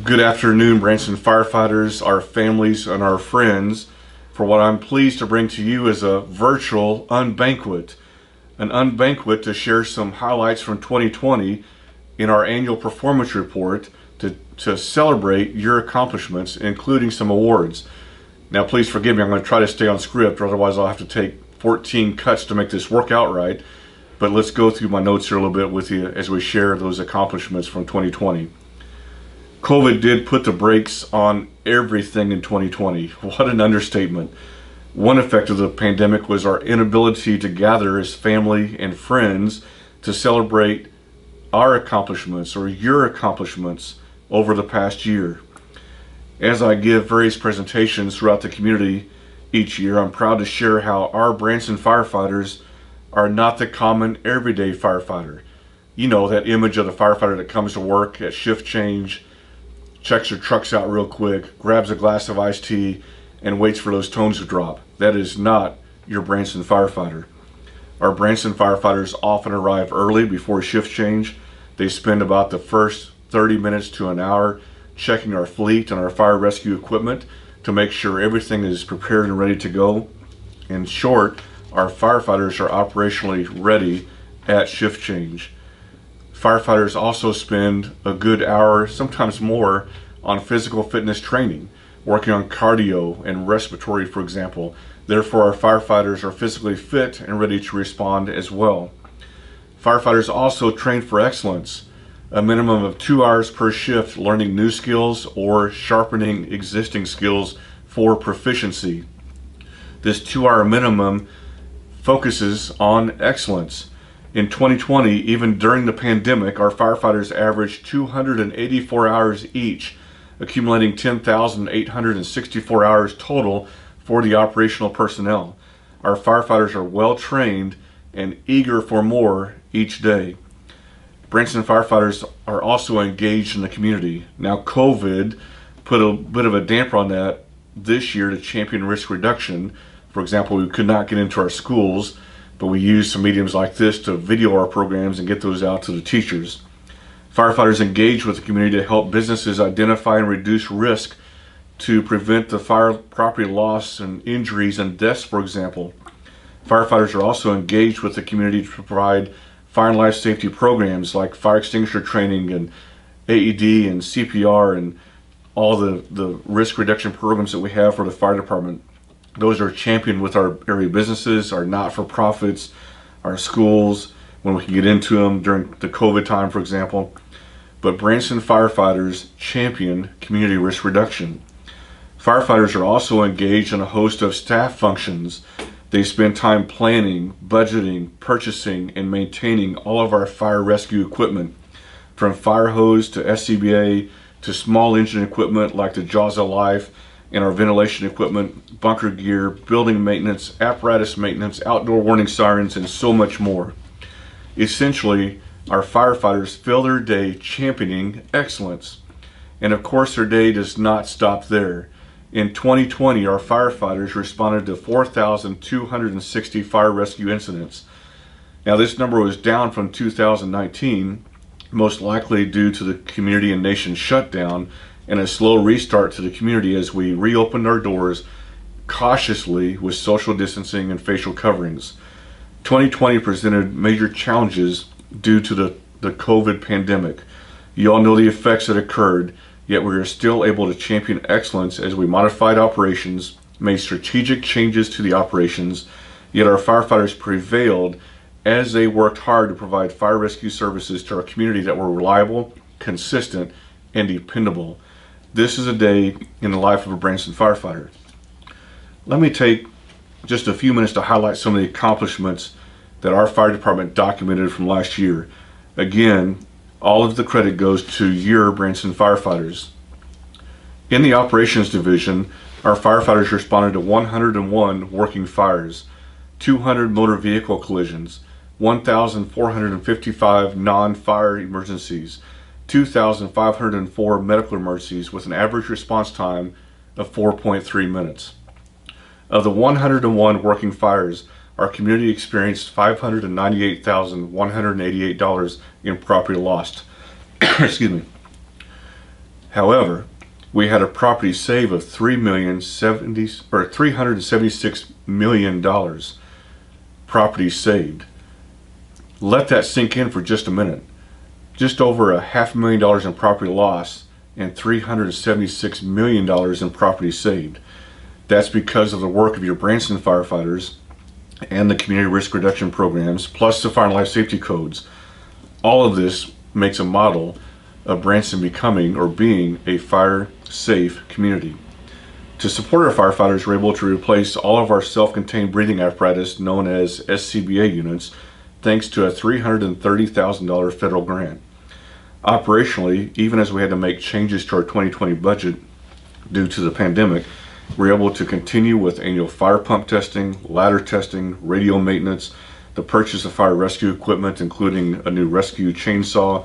Good afternoon, Branson firefighters, our families, and our friends, for what I'm pleased to bring to you is a virtual unbanquet. An unbanquet to share some highlights from 2020 in our annual performance report to celebrate your accomplishments, including some awards. Now, please forgive me, I'm going to try to stay on script, or otherwise I'll have to take 14 cuts to make this work out right. But let's go through my notes here a little bit with you as we share those accomplishments from 2020. COVID did put the brakes on everything in 2020. What an understatement. One effect of the pandemic was our inability to gather as family and friends to celebrate our accomplishments or your accomplishments over the past year. As I give various presentations throughout the community each year, I'm proud to share how our Branson firefighters are not the common everyday firefighter. You know, that image of the firefighter that comes to work at shift change, checks her trucks out real quick, grabs a glass of iced tea, and waits for those tones to drop. That is not your Branson firefighter. Our Branson firefighters often arrive early before shift change. They spend about the first 30 minutes to an hour checking our fleet and our fire rescue equipment to make sure everything is prepared and ready to go. In short, our firefighters are operationally ready at shift change. Firefighters also spend a good hour, sometimes more, on physical fitness training, working on cardio and respiratory, for example. Therefore, our firefighters are physically fit and ready to respond as well. Firefighters also train for excellence, a minimum of 2 hours per shift learning new skills or sharpening existing skills for proficiency. This 2-hour minimum focuses on excellence. In 2020, even during the pandemic, our firefighters averaged 284 hours each, accumulating 10,864 hours total for the operational personnel. Our firefighters are well trained and eager for more each day. Branson firefighters are also engaged in the community. Now, COVID put a bit of a damper on that this year to champion risk reduction. For example, we could not get into our schools, but we use some mediums like this to video our programs and get those out to the teachers. Firefighters engage with the community to help businesses identify and reduce risk to prevent the fire property loss and injuries and deaths, for example. Firefighters are also engaged with the community to provide fire and life safety programs like fire extinguisher training and AED and CPR and all the risk reduction programs that we have for the fire department. Those are championed with our area businesses, our not-for-profits, our schools, when we can get into them during the COVID time, for example. But Branson firefighters champion community risk reduction. Firefighters are also engaged in a host of staff functions. They spend time planning, budgeting, purchasing, and maintaining all of our fire rescue equipment, from fire hose to SCBA to small engine equipment like the Jaws of Life, and our ventilation equipment, bunker gear, building maintenance, apparatus maintenance, outdoor warning sirens, and so much more. Essentially, our firefighters fill their day championing excellence. And of course, their day does not stop there. In 2020, our firefighters responded to 4,260 fire rescue incidents. Now, this number was down from 2019, most likely due to the community and nation shutdown and a slow restart to the community as we reopened our doors cautiously with social distancing and facial coverings. 2020 presented major challenges due to the COVID pandemic. You all know the effects that occurred, yet we are still able to champion excellence as we modified operations, made strategic changes to the operations, yet our firefighters prevailed as they worked hard to provide fire rescue services to our community that were reliable, consistent, and dependable. This is a day in the life of a Branson firefighter. Let me take just a few minutes to highlight some of the accomplishments that our fire department documented from last year. Again, all of the credit goes to your Branson firefighters. In the operations division, our firefighters responded to 101 working fires, 200 motor vehicle collisions, 1,455 non-fire emergencies, 2,504 medical emergencies with an average response time of 4.3 minutes. Of the 101 working fires, our community experienced $598,188 in property lost. Excuse me. However, we had a property save of $376 million. Property saved. Let that sink in for just a minute. Just over $500,000 in property loss and $376 million in property saved. That's because of the work of your Branson firefighters and the community risk reduction programs, plus the fire and life safety codes. All of this makes a model of Branson becoming or being a fire-safe community. To support our firefighters, we're able to replace all of our self-contained breathing apparatus known as SCBA units thanks to a $330,000 federal grant. Operationally, even as we had to make changes to our 2020 budget due to the pandemic, we're able to continue with annual fire pump testing, ladder testing, radio maintenance, the purchase of fire rescue equipment, including a new rescue chainsaw,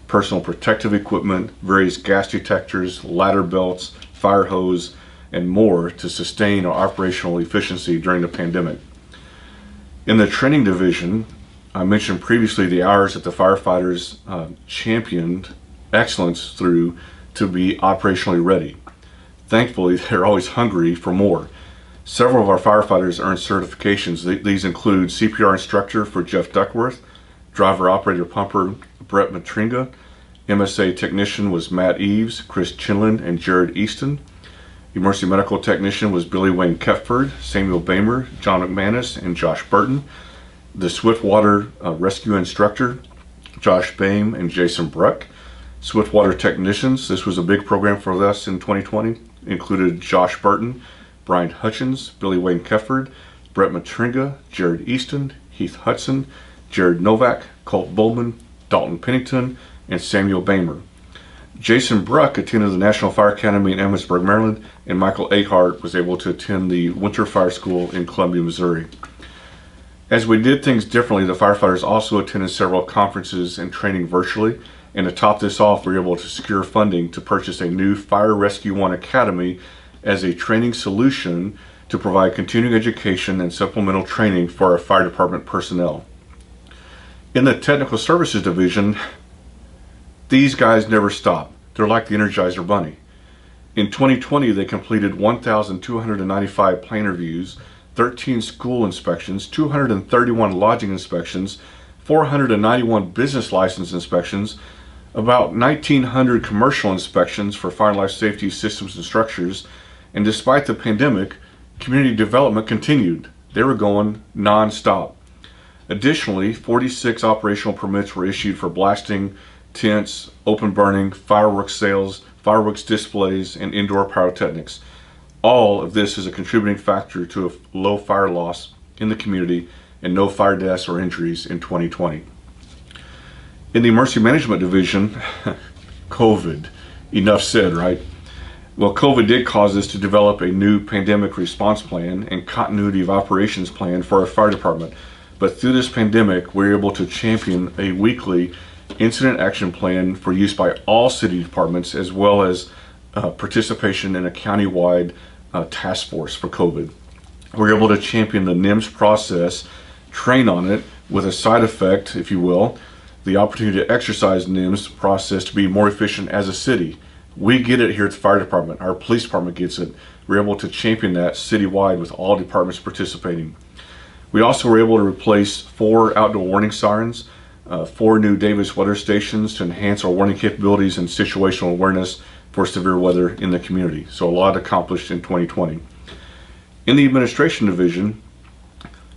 personal protective equipment, various gas detectors, ladder belts, fire hose, and more to sustain our operational efficiency during the pandemic. In the training division, I mentioned previously the hours that the firefighters championed excellence through to be operationally ready. Thankfully, they're always hungry for more. Several of our firefighters earned certifications. These include CPR instructor for Jeff Duckworth, driver operator pumper Brett Matringa, MSA technician was Matt Eves, Chris Chinland, and Jared Easton. Emergency medical technician was Billy Wayne Kepford, Samuel Bamer, John Mcmanus, and Josh Burton. The Swiftwater rescue instructor, Josh Bame and Jason Bruck. Swiftwater technicians, this was a big program for us in 2020, included Josh Burton, Brian Hutchins, Billy Wayne Kefford, Brett Matringa, Jared Easton, Heath Hudson, Jared Novak, Colt Bowman, Dalton Pennington, and Samuel Bamer. Jason Bruck attended the National Fire Academy in Emmitsburg, Maryland, and Michael Ahart was able to attend the Winter Fire School in Columbia, Missouri. As we did things differently, the firefighters also attended several conferences and training virtually, and to top this off, we were able to secure funding to purchase a new Fire Rescue One Academy as a training solution to provide continuing education and supplemental training for our fire department personnel. In the Technical Services Division, these guys never stop. They're like the Energizer Bunny. In 2020, they completed 1,295 plan reviews, 13 school inspections, 231 lodging inspections, 491 business license inspections, about 1,900 commercial inspections for fire and life safety systems and structures, and despite the pandemic, community development continued. They were going non-stop. Additionally, 46 operational permits were issued for blasting, tents, open burning, fireworks sales, fireworks displays, and indoor pyrotechnics. All of this is a contributing factor to a low fire loss in the community and no fire deaths or injuries in 2020. In the Emergency Management Division, COVID, enough said, right? Well, COVID did cause us to develop a new pandemic response plan and continuity of operations plan for our fire department. But through this pandemic, we were able to champion a weekly incident action plan for use by all city departments, as well as participation in a county-wide task force for COVID. We were able to champion the NIMS process, train on it with a side effect, if you will, the opportunity to exercise NIMS process to be more efficient as a city. We get it here at the fire department. Our police department gets it. We're able to champion that citywide with all departments participating. We also were able to replace 4 outdoor warning sirens, 4 new Davis weather stations to enhance our warning capabilities and situational awareness for severe weather in the community. So a lot accomplished in 2020. In the administration division,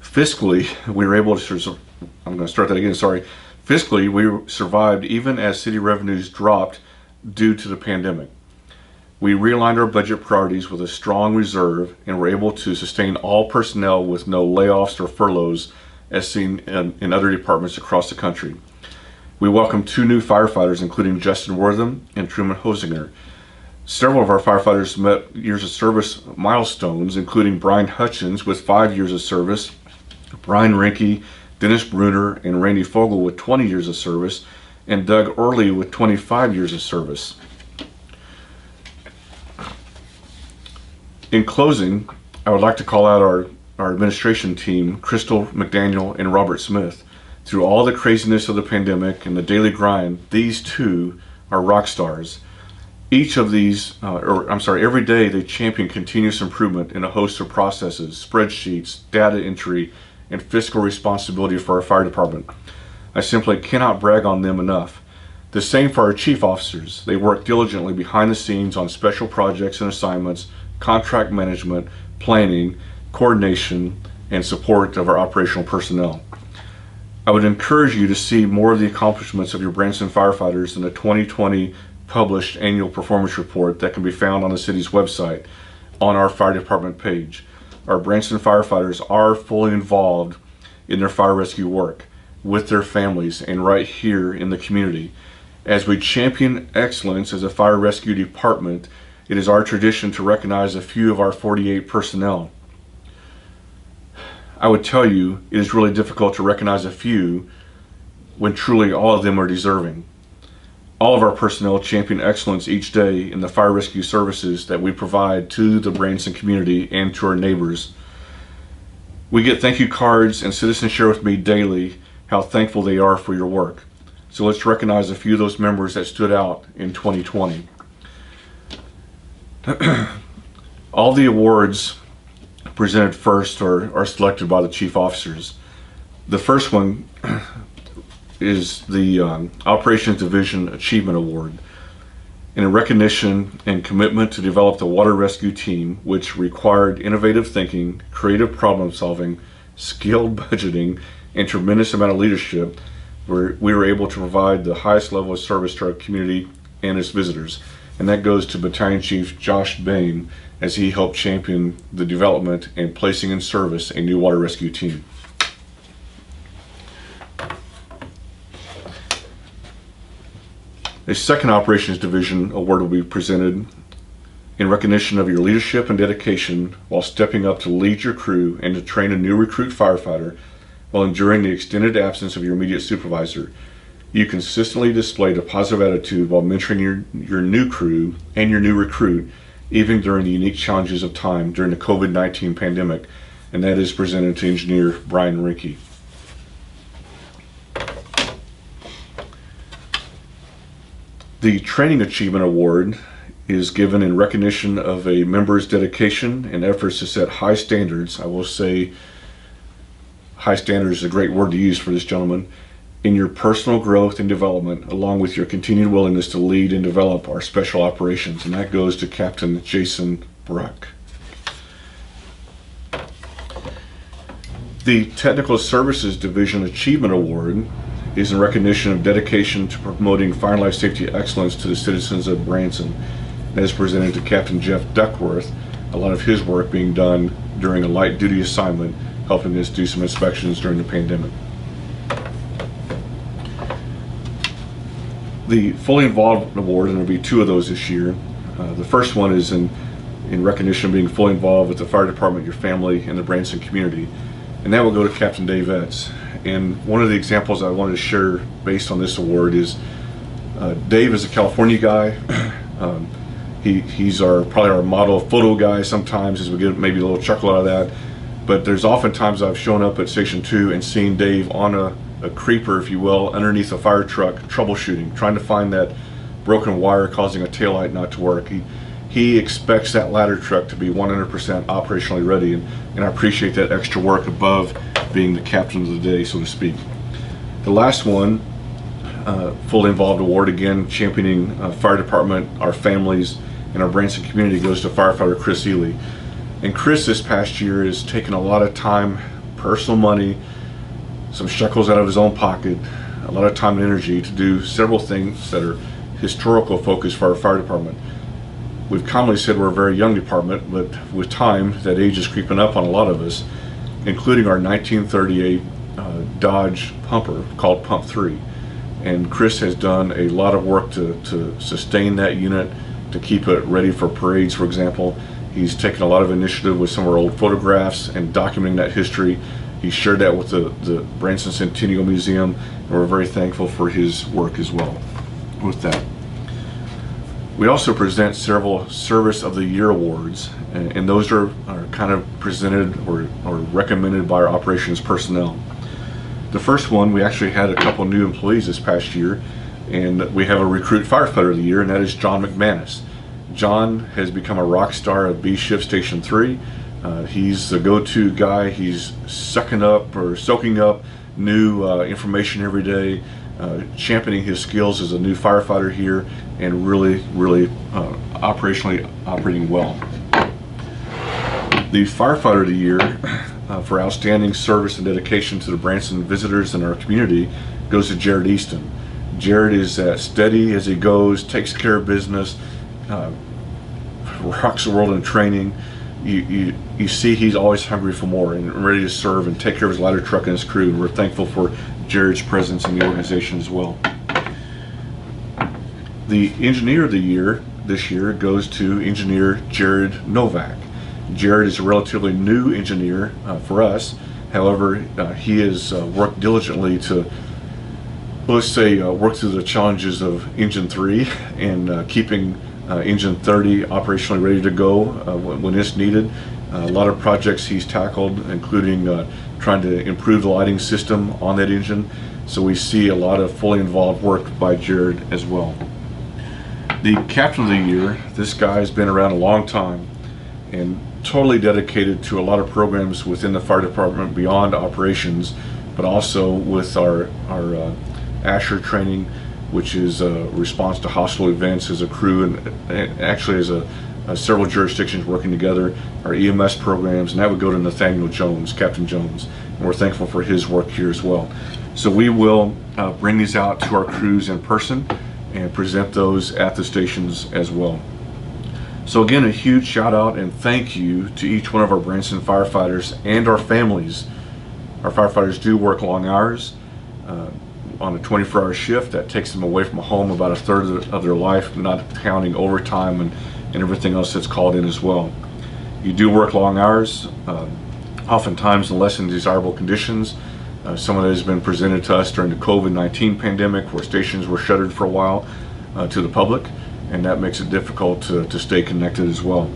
fiscally, we were able to, I'm going to start that again, sorry. Fiscally, we survived even as city revenues dropped due to the pandemic. We realigned our budget priorities with a strong reserve and were able to sustain all personnel with no layoffs or furloughs as seen in other departments across the country. We welcomed 2 new firefighters, including Justin Wortham and Truman Hosinger. Several of our firefighters met years of service milestones, including Brian Hutchins with 5 years of service, Brian Rinke, Dennis Bruner, and Randy Fogel with 20 years of service, and Doug Early with 25 years of service. In closing, I would like to call out our administration team, Crystal McDaniel and Robert Smith. Through all the craziness of the pandemic and the daily grind, these 2 are rock stars. Each of these, every day they champion continuous improvement in a host of processes, spreadsheets, data entry, and fiscal responsibility for our fire department. I simply cannot brag on them enough. The same for our chief officers. They work diligently behind the scenes on special projects and assignments, contract management, planning, coordination, and support of our operational personnel. I would encourage you to see more of the accomplishments of your Branson firefighters in the 2020 published annual performance report that can be found on the city's website on our fire department page. Our Branson firefighters are fully involved in their fire rescue work with their families and right here in the community. As we champion excellence as a fire rescue department, it is our tradition to recognize a few of our 48 personnel. I would tell you it is really difficult to recognize a few when truly all of them are deserving. All of our personnel champion excellence each day in the fire rescue services that we provide to the Branson community and to our neighbors. We get thank you cards, and citizens share with me daily how thankful they are for your work. So let's recognize a few of those members that stood out in 2020. All the awards presented first are selected by the chief officers. The first one is the Operations Division Achievement Award, in a recognition and commitment to develop the water rescue team, which required innovative thinking, creative problem solving, skilled budgeting, and tremendous amount of leadership, where we were able to provide the highest level of service to our community and its visitors. And that goes to Battalion Chief Josh Bain, as he helped champion the development and placing in service a new water rescue team. A second Operations Division Award will be presented in recognition of your leadership and dedication while stepping up to lead your crew and to train a new recruit firefighter while enduring the extended absence of your immediate supervisor. You consistently displayed a positive attitude while mentoring your new crew and your new recruit, even during the unique challenges of time during the COVID-19 pandemic, and that is presented to Engineer Brian Rinke. The Training Achievement Award is given in recognition of a member's dedication and efforts to set high standards. I will say high standards is a great word to use for this gentleman, in your personal growth and development, along with your continued willingness to lead and develop our special operations, and that goes to Captain Jason Bruck. The Technical Services Division Achievement Award is in recognition of dedication to promoting fire and life safety excellence to the citizens of Branson. That is presented to Captain Jeff Duckworth, a lot of his work being done during a light duty assignment, helping us do some inspections during the pandemic. The Fully Involved Award, and there will be two of those this year. The first one is in recognition of being fully involved with the fire department, your family, and the Branson community. And that will go to Captain Dave Etz. And one of the examples I wanted to share based on this award is Dave is a California guy. He's probably our model photo guy sometimes, as we get maybe a little chuckle out of that. But there's oftentimes I've shown up at Station 2 and seen Dave on a creeper, if you will, underneath a fire truck, troubleshooting, trying to find that broken wire causing a taillight not to work. He expects that ladder truck to be 100% operationally ready, and I appreciate that extra work above being the captain of the day, so to speak. The last one, Fully Involved Award, again championing fire department, our families, and our Branson community, goes to firefighter Chris Ely. And Chris this past year has taken a lot of time, personal money, some shekels out of his own pocket, a lot of time and energy to do several things that are historical focus for our fire department. We've commonly said we're a very young department, but with time, that age is creeping up on a lot of us, including our 1938 Dodge pumper called Pump 3. And Chris has done a lot of work to sustain that unit, to keep it ready for parades, for example. He's taken a lot of initiative with some of our old photographs and documenting that history. He shared that with the Branson Centennial Museum, and we're very thankful for his work as well with that. We also present several Service of the Year awards, and those are kind of presented or recommended by our operations personnel. The first one, we actually had a couple new employees this past year, And we have a recruit firefighter of the year, and that is John Mcmanus. John has become a rock star at B Shift Station 3. He's the go-to guy. He's soaking up new information every day, championing his skills as a new firefighter here, and really operationally operating well. The firefighter of the year for outstanding service and dedication to the Branson visitors in our community goes to Jared Easton. Jared is steady as he goes, takes care of business, rocks the world in training. You see he's always hungry for more and ready to serve and take care of his ladder truck and his crew. And we're thankful for Jared's presence in the organization as well. The engineer of the year this year goes to engineer Jared Novak. Jared is a relatively new engineer for us. However, he has worked diligently to, let's say, work through the challenges of Engine 3 and keeping Engine 30 operationally ready to go when it's needed. A lot of projects he's tackled, including trying to improve the lighting system on that engine. So we see a lot of fully involved work by Jared as well. The captain of the year, this guy's been around a long time and totally dedicated to a lot of programs within the fire department beyond operations, but also with our Asher training, which is a response to hostile events as a crew, and actually as several jurisdictions working together, our EMS programs, and that would go to Nathaniel Jones, Captain Jones, and we're thankful for his work here as well. So we will bring these out to our crews in person and present those at the stations as well. So again, a huge shout out and thank you to each one of our Branson firefighters and our families. Our firefighters do work long hours on a 24-hour shift. That takes them away from home about a third of their life, not counting overtime and everything else that's called in as well. You do work long hours, oftentimes in less than desirable conditions. Some of that has been presented to us during the COVID-19 pandemic, where stations were shuttered for a while to the public, and that makes it difficult to stay connected as well.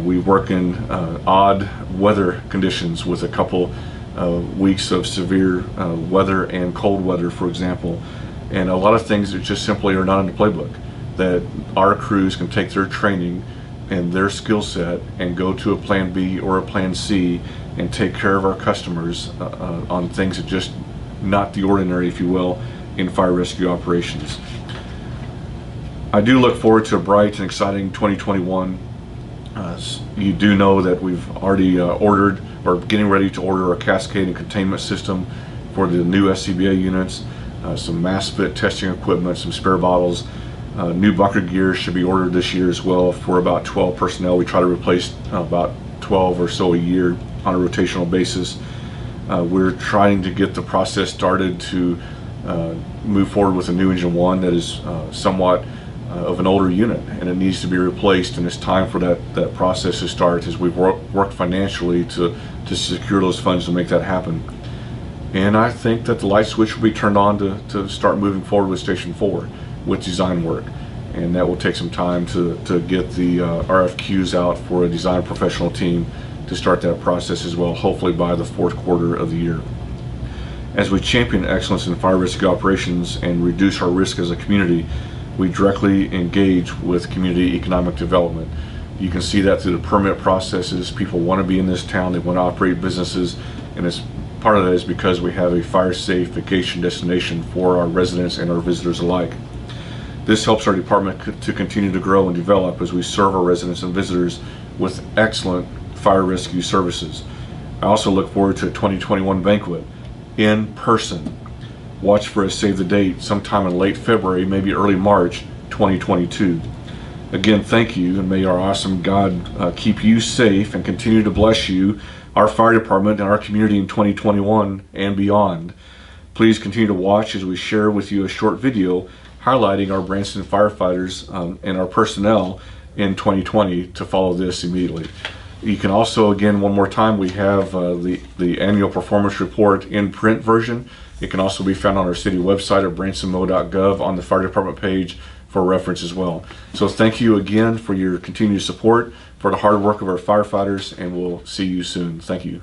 We work in odd weather conditions with a couple weeks of severe weather and cold weather, for example, and a lot of things that just simply are not in the playbook, that our crews can take their training and their skill set and go to a plan B or a plan C and take care of our customers on things that just not the ordinary, if you will, in fire rescue operations. I do look forward to a bright and exciting 2021. You do know that we've already ordered or getting ready to order a cascade and containment system for the new SCBA units, some mass fit testing equipment, some spare bottles. New bunker gear should be ordered this year as well for about 12 personnel. We try to replace about 12 or so a year on a rotational basis. We're trying to get the process started to move forward with a new engine 1 that is somewhat of an older unit, and it needs to be replaced, and it's time for that process to start as we've worked financially to secure those funds to make that happen. And I think that the light switch will be turned on to start moving forward with Station 4 with design work, and that will take some time to get the RFQs out for a design professional team to start that process as well, hopefully by the fourth quarter of the year. As we champion excellence in fire rescue operations and reduce our risk as a community, we directly engage with community economic development. You can see that through the permit processes. People want to be in this town, they want to operate businesses, and it's part of that is because we have a fire-safe vacation destination for our residents and our visitors alike. This helps our department to continue to grow and develop as we serve our residents and visitors with excellent fire rescue services. I also look forward to a 2021 banquet in person. Watch for a save the date sometime in late February, maybe early March 2022. Again, thank you, and may our awesome God keep you safe and continue to bless you, our fire department, and our community in 2021 and beyond. Please continue to watch as we share with you a short video highlighting our Branson firefighters and our personnel in 2020 to follow this immediately. You can also, again, one more time, we have the annual performance report in print version. It can also be found on our city website at bransonmo.gov on the fire department page for reference as well. So thank you again for your continued support, for the hard work of our firefighters, and we'll see you soon. Thank you.